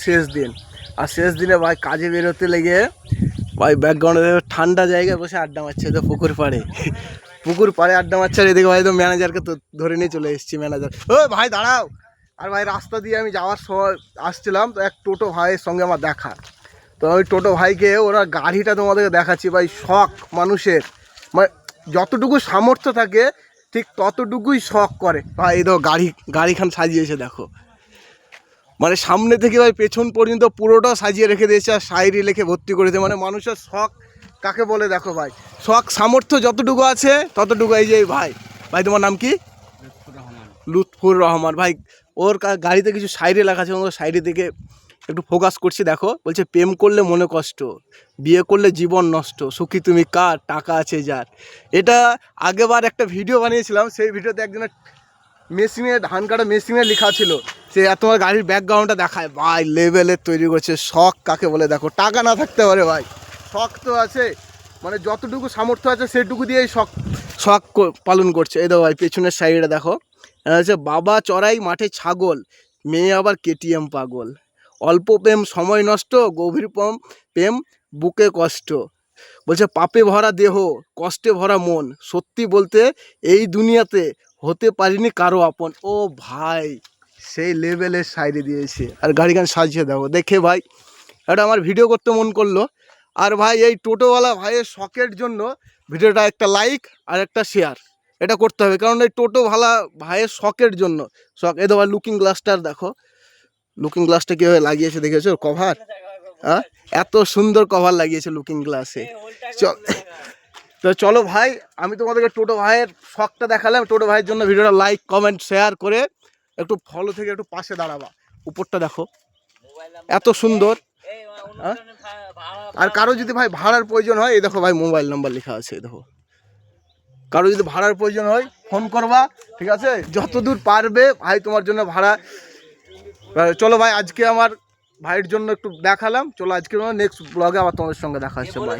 শেষ দিন, আর শেষ দিনে ভাই কাজে বেরোতে লেগে ভাই ব্যাকগ্রাউন্ডে ঠান্ডা জায়গায় বসে আড্ডা মারছে, তো পুকুর পাড়ে আড্ডা মারছে। আর এদিকে ভাই তো ম্যানেজারকে তো ধরে নিয়ে চলে এসেছি। ম্যানেজার, ও ভাই দাঁড়াও। আর ভাই রাস্তা দিয়ে আমি যাওয়ার সময় আসছিলাম, তো এক টোটো ভাইয়ের সঙ্গে আমার দেখা। তো ওই টোটো ভাইকে ওরা গাড়িটা তোমাদেরকে দেখাচ্ছি। ভাই শখ মানুষের, মানে যতটুকু সামর্থ্য থাকে ঠিক ততটুকুই শখ করে ভাই। এই দেখো গাড়িখান সাজিয়েছে দেখো, মানে সামনে থেকে ভাই পেছন পর্যন্ত পুরোটা সাজিয়ে রেখে দিয়েছে, আর শায়রি লিখে ভর্তি করেছে। মানে মানুষের শখ কাকে বলে দেখো ভাই, শখ সামর্থ্য যতটুকু আছে ততটুকু। এই যে ভাই তোমার নাম কি? লুৎফুর রহমান। ভাই ওর গাড়িতে কিছু শায়রি লেখা আছে, ওর শায়রি দিকে একটু ফোকাস করছি। দেখো বলছে, প্রেম করলে মনে কষ্ট, বিয়ে করলে জীবন নষ্ট, সুখী তুমি কার, টাকা আছে যার। এটা আগেবার একটা ভিডিও বানিয়েছিলাম, সেই ভিডিওতে একজনের মেশিনে ধান কাটা মেশিনে লেখা ছিল। সে তোমার গাড়ির ব্যাকগ্রাউন্ডটা দেখায় ভাই, লেভেলের তৈরি করছে। শখ কাকে বলে দেখো, টাকা না থাকতে পারে ভাই, শখ তো আছে। মানে যতটুকু সামর্থ্য আছে সেটুকু দিয়েই শখ পালন করছে। এই দেখো ভাই পেছনের সাইডে দেখো, হচ্ছে বাবা চড়াই মাঠে ছাগল, মেয়ে আবার কেটিএম পাগল, অল্প প্রেম সময় নষ্ট, গভীর প্রেম বুকে কষ্ট। বলছে পাপে ভরা দেহ, কষ্টে ভরা মন, সত্যি বলতে এই দুনিয়াতে হতে পারিনি কারো আপন। ও ভাই সেই লেভেলের শায়রি দিয়েছে, আর গাড়িখান সাজিয়ে দেবো দেখে ভাই এটা আমার ভিডিও করতে মন করলো। আর ভাই এই টোটোওয়ালা ভাইয়ের শখের জন্য ভিডিওটা একটা লাইক আর একটা শেয়ার এটা করতে হবে, কারণ এই টোটোওয়ালা ভাইয়ের শখের জন্য শখ। এই ভাই লুকিং গ্লাসটার দেখো, লুকিং গ্লাসটা কীভাবে লাগিয়েছে দেখেছো, কভার, হ্যাঁ এত সুন্দর কভার লাগিয়েছে লুকিং গ্লাসে। তো চলো ভাই, আমি তোমাদেরকে টোটো ভাইয়ের শখটা দেখালাম। টোটো ভাইয়ের জন্য ভিডিওটা লাইক কমেন্ট শেয়ার করে একটু ফলো থেকে একটু পাশে দাঁড়াবা। উপরটা দেখো এত সুন্দর। আর কারো যদি ভাই ভাড়ার প্রয়োজন হয়, এই দেখো ভাই মোবাইল নাম্বার লেখা আছে, দেখো কারো যদি ভাড়ার প্রয়োজন হয় ফোন করবা, ঠিক আছে? যতদূর পারবে ভাই তোমার জন্য ভাড়া। চলো ভাই, আজকে আমার ভাইয়ের জন্য একটু দেখালাম। চলো আজকে নেক্সট ব্লগে আবার তোমাদের সঙ্গে দেখা হচ্ছে ভাই।